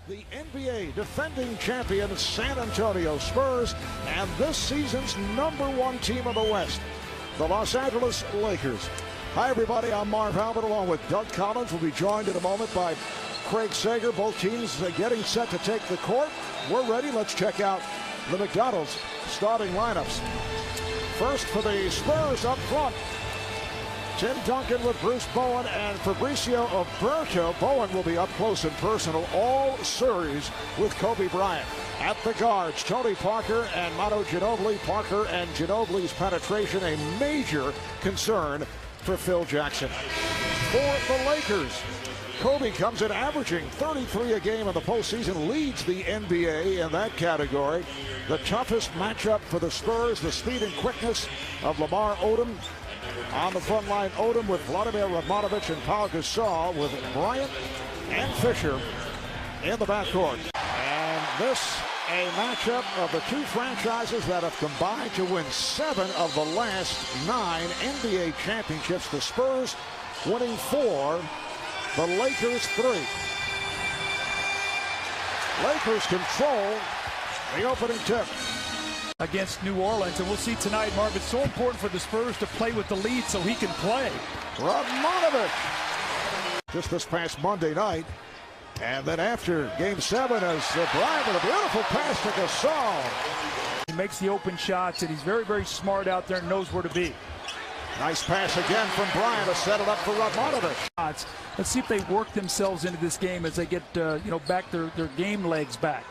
The NBA defending champion San Antonio Spurs and this season's #1 team in the West, the Los Angeles Lakers. Hi everybody, I'm Marv Albert along with Doug Collins. We'll be joined in a moment by Craig Sager. Both teams getting set to take the court. We're ready. Let's check out the McDonald's starting lineups. First for the Spurs up front, Tim Duncan with Bruce Bowen and Fabricio Oberto. Bowen will be up close and personal all series with Kobe Bryant. At the guards, Tony Parker and Manu Ginobili. Parker and Ginobili's penetration a major concern for Phil Jackson. For the Lakers, Kobe comes in averaging 33 a game in the postseason, leads the NBA in that category. The toughest matchup for the Spurs, the speed and quickness of Lamar Odom. On the front line, Odom with Vladimir Radmanovic and Pau Gasol with Bryant and Fisher in the backcourt. And this a matchup of the two franchises that have combined to win 7 of the last 9 NBA championships. The Spurs winning 4, the Lakers 3. Lakers control the opening tip against New Orleans, and we'll see tonight, Marv. It's so important for the Spurs to play with the lead so he can play. Radmanovic just this past Monday night, and then after Game 7 as Bryant with a beautiful pass to Gasol. He makes the open shots, and he's very, very smart out there and knows where to be. Nice pass again from Bryant to set it up for Radmanovic. Let's see if they work themselves into this game as they get back their game legs back.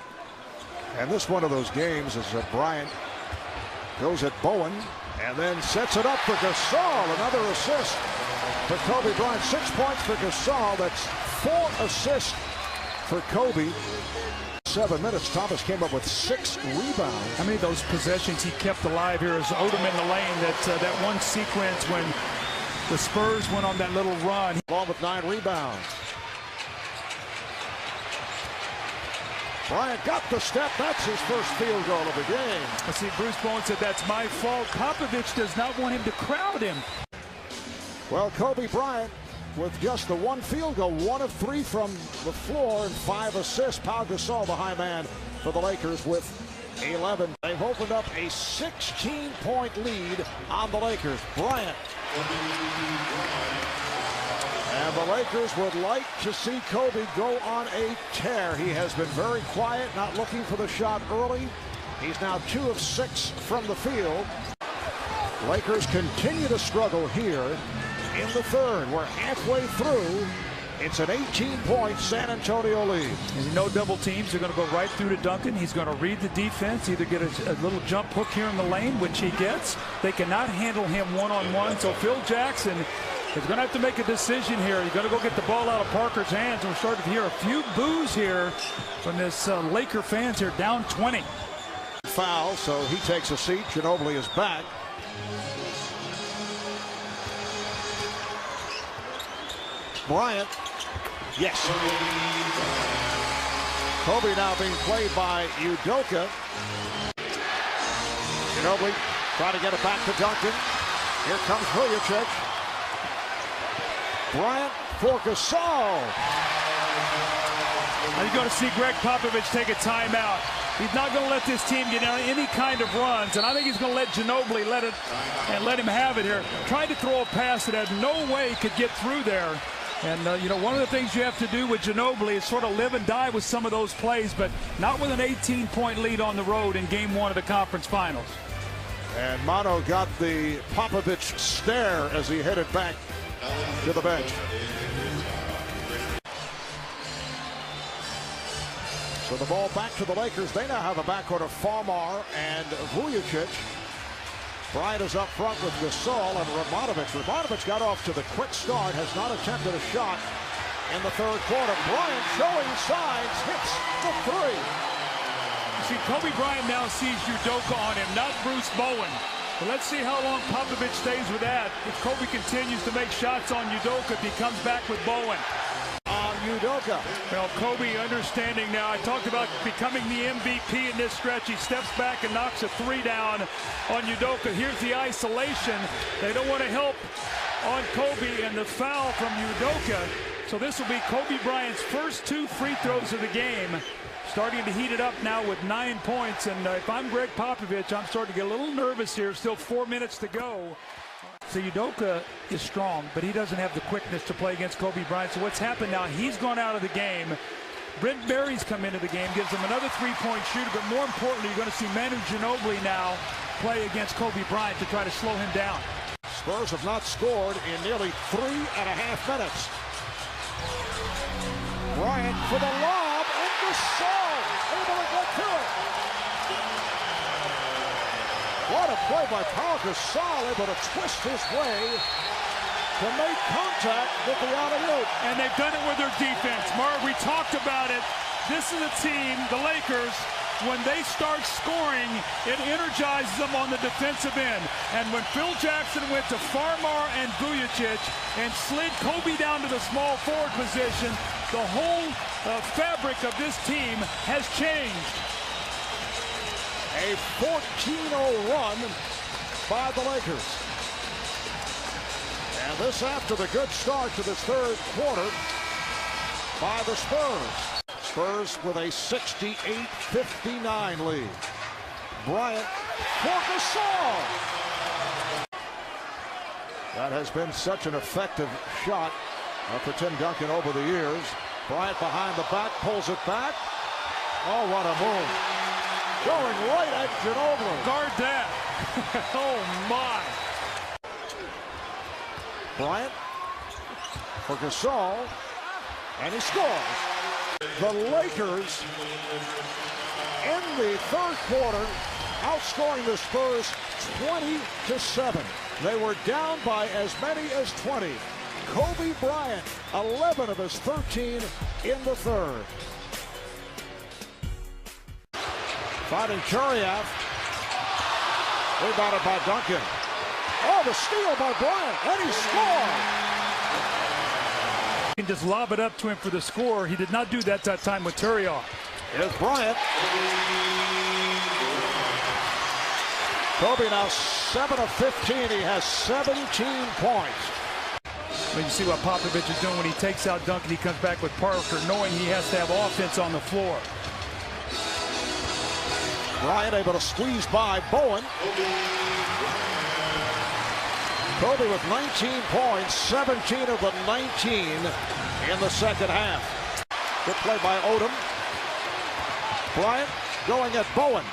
And this one of those games is Bryant goes at Bowen and then sets it up for Gasol. Another assist for Kobe Bryant. 6 points for Gasol. That's 4 assists for Kobe. 7 minutes. Thomas came up with 6 rebounds. How many of those possessions he kept alive here as Odom in the lane? That one sequence when the Spurs went on that little run. Along with 9 rebounds. Bryant got the step. That's his first field goal of the game. I see Bruce Bowen said that's my fault. Popovich does not want him to crowd him. Well, Kobe Bryant with just the 1 field goal, 1 of 3 from the floor and 5 assists. Pau Gasol, the high man for the Lakers, with 11. They've opened up a 16-point lead on the Lakers. Bryant. And the Lakers would like to see Kobe go on a tear. He has been very quiet, not looking for the shot early. He's now 2 of 6 from the field. Lakers continue to struggle here in the third. We're halfway through. It's an 18-point San Antonio lead. And no double teams. They're going to go right through to Duncan. He's going to read the defense, either get a little jump hook here in the lane, which he gets. They cannot handle him one-on-one. So Phil Jackson is going to have to make a decision here. He's going to go get the ball out of Parker's hands. We're starting to hear a few boos here from this Laker fans here, down 20. Foul, so he takes a seat. Ginobili is back. Bryant. Yes. Kobe now being played by Udoka. Ginobili trying to get it back to Duncan. Here comes Vujacic. Bryant for Gasol. You're going to see Greg Popovich take a timeout. He's not going to let this team get any kind of runs, and I think he's going to let Ginobili let him have it here. Trying to throw a pass that had no way he could get through there. And, one of the things you have to do with Ginobili is sort of live and die with some of those plays, but not with an 18-point lead on the road in Game 1 of the conference finals. And Manu got the Popovich stare as he headed back to the bench. So the ball back to the Lakers. They now have a backcourt of Farmar and Vujacic. Bryant is up front with Gasol and Radmanovic. Radmanovic got off to the quick start, has not attempted a shot in the third quarter. Bryant showing signs, hits the 3. You see, Kobe Bryant now sees Udoka on him, not Bruce Bowen. But let's see how long Popovich stays with that. If Kobe continues to make shots on Udoka, if he comes back with Bowen. On Udoka. Well, Kobe understanding now. I talked about becoming the MVP in this stretch. He steps back and knocks a 3 down on Udoka. Here's the isolation. They don't want to help on Kobe, and the foul from Udoka. So this will be Kobe Bryant's first 2 free throws of the game. Starting to heat it up now with 9 points. And if I'm Greg Popovich, I'm starting to get a little nervous here. Still 4 minutes to go. So Udoka is strong, but he doesn't have the quickness to play against Kobe Bryant. So what's happened now, he's gone out of the game. Brent Barry's come into the game, gives him another 3-point shooter, but more importantly, you're going to see Manu Ginobili now play against Kobe Bryant to try to slow him down. Spurs have not scored in nearly 3.5 minutes. Bryant for the lob, and Gasol able to get to it. What a play by Paul Gasol, able to twist his way to make contact with the alley-oop. And they've done it with their defense. Marv, we talked about it. This is a team, the Lakers, when they start scoring, it energizes them on the defensive end. And when Phil Jackson went to Farmar and Vujacic and slid Kobe down to the small forward position, the whole fabric of this team has changed. A 14-0 run by the Lakers. And this after the good start to this third quarter by the Spurs. Spurs with a 68-59 lead. Bryant for Gasol. That has been such an effective shot for Tim Duncan over the years. Bryant behind the back, pulls it back. Oh, what a move. Going right at Ginobili. Guard that. Oh, my. Bryant for Gasol, and he scores. The Lakers in the third quarter outscoring the Spurs 20-7. They were down by as many as 20. Kobe Bryant, 11 of his 13 in the third. Fighting Uriaf. Rebounded by Duncan. Oh, the steal by Bryant, and he scored. You can just lob it up to him for the score. He did not do that time with Uriaf. Here's Bryant. Kobe now 7 of 15. He has 17 points. When you see what Popovich is doing when he takes out Duncan, he comes back with Parker, knowing he has to have offense on the floor. Bryant able to squeeze by Bowen. Kobe with 19 points, 17 of the 19 in the second half. Good play by Odom. Bryant going at Bowen.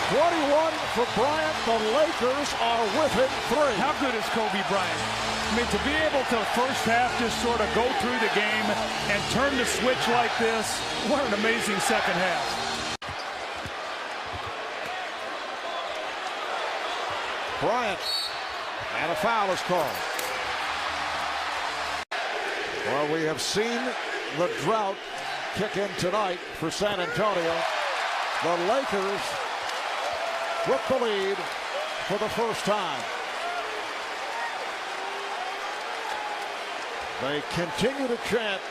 21 for Bryant. The Lakers are within 3. How good is Kobe Bryant? I mean, to be able to first half just sort of go through the game and turn the switch like this, what an amazing second half. Bryant, and a foul is called. Well, we have seen the drought kick in tonight for San Antonio. The Lakers with the lead for the first time. They continue to chant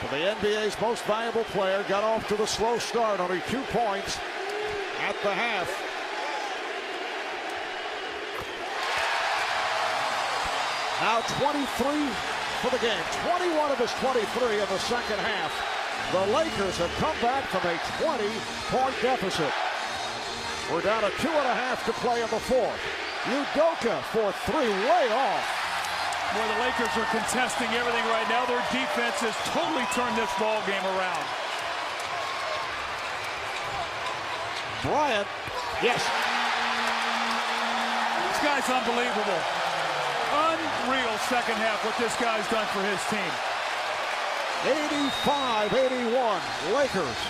for the NBA's most valuable player. Got off to the slow start, only 2 points at the half. Now 23 for the game. 21 of his 23 in the second half. The Lakers have come back from a 20-point deficit. We're down to 2.5 to play in the fourth. Udoka for 3, way off. Boy, the Lakers are contesting everything right now. Their defense has totally turned this ball game around. Bryant, yes. This guy's unbelievable. Unreal second half what this guy's done for his team. 85-81 Lakers.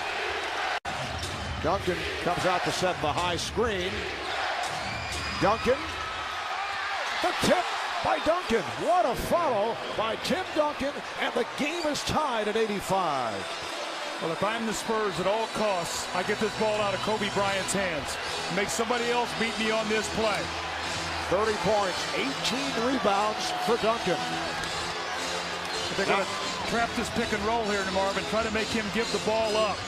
Duncan comes out to set the high screen. Duncan, the tip by Duncan. What a follow by Tim Duncan, and the game is tied at 85. Well, if I'm the Spurs at all costs, I get this ball out of Kobe Bryant's hands. Make somebody else beat me on this play. 30 points, 18 rebounds for Duncan. They're going to trap this pick and roll here tomorrow and try to make him give the ball up.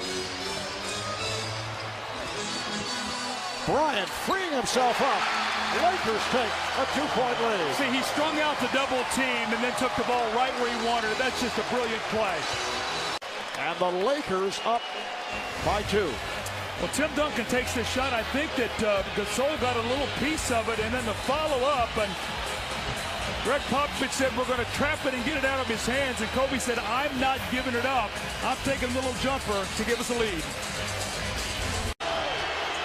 Bryant freeing himself up, Lakers take a 2-point lead. See, he strung out the double team and then took the ball right where he wanted it. That's just a brilliant play. And the Lakers up by 2. Well, Tim Duncan takes this shot. I think that Gasol got a little piece of it, and then the follow-up, and Greg Popovich said we're going to trap it and get it out of his hands, and Kobe said, I'm not giving it up. I'm taking a little jumper to give us a lead.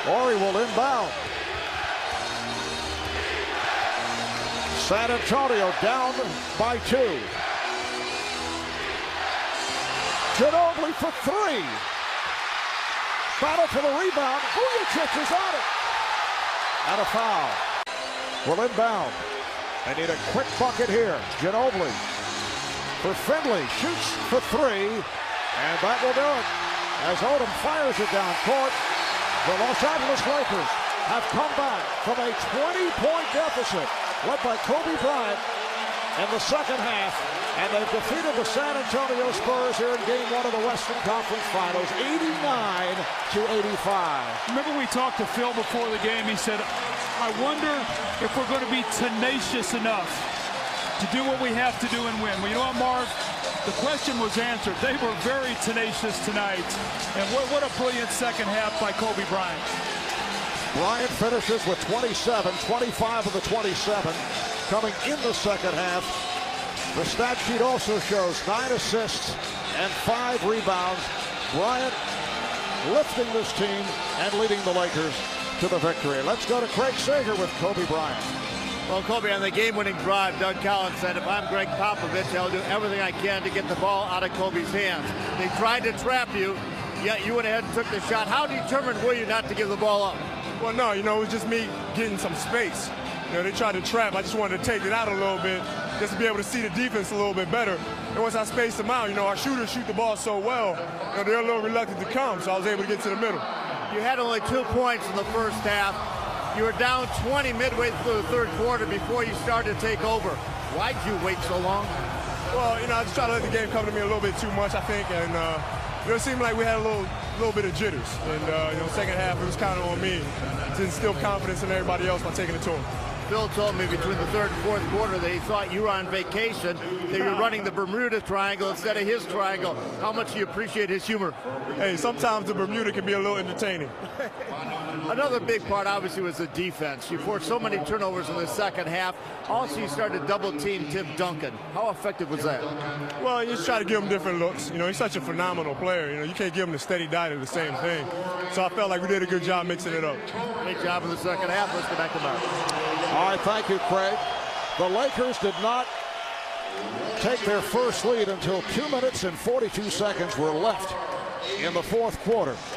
Horry will inbound. San Antonio down by 2. Ginobili for 3. Battle for the rebound. Vujacic is on it. And a foul. Will inbound. They need a quick bucket here. Ginobili for Finley. Shoots for 3. And that will do it. As Odom fires it down court, the Los Angeles Lakers have come back from a 20-point deficit led by Kobe Bryant in the second half. And they've defeated the San Antonio Spurs here in Game 1 of the Western Conference Finals, 89-85. Remember we talked to Phil before the game. He said, I wonder if we're going to be tenacious enough to do what we have to do and win. Well, you know what, Marv? The question was answered. They were very tenacious tonight. And what a brilliant second half by Kobe Bryant. Bryant finishes with 27, 25 of the 27 coming in the second half. The stat sheet also shows 9 assists and 5 rebounds. Bryant lifting this team and leading the Lakers to the victory. Let's go to Craig Sager with Kobe Bryant. Well, Kobe, on the game-winning drive, Doug Collins said, if I'm Greg Popovich, I'll do everything I can to get the ball out of Kobe's hands. They tried to trap you, yet you went ahead and took the shot. How determined were you not to give the ball up? Well, no, it was just me getting some space. They tried to trap. I just wanted to take it out a little bit just to be able to see the defense a little bit better. And once I spaced them out, our shooters shoot the ball so well, they're a little reluctant to come, so I was able to get to the middle. You had only 2 points in the first half. You were down 20 midway through the third quarter before you started to take over. Why'd you wait so long? Well, I just tried to let the game come to me a little bit too much, I think, and it seemed like we had a little bit of jitters. And second half, it was kind of on me to instill confidence in everybody else by taking it to them. Phil told me between the third and fourth quarter that he thought you were on vacation, that you're running the Bermuda Triangle instead of his triangle. How much do you appreciate his humor? Hey, sometimes the Bermuda can be a little entertaining. Another big part, obviously, was the defense. You forced so many turnovers in the second half. Also, you started to double-team Tim Duncan. How effective was that? Well, you just try to give him different looks. He's such a phenomenal player. You can't give him the steady diet of the same thing. So I felt like we did a good job mixing it up. Great job in the second half. Let's get back to Mark. All right, thank you, Craig. The Lakers did not take their first lead until 2 minutes and 42 seconds were left in the fourth quarter.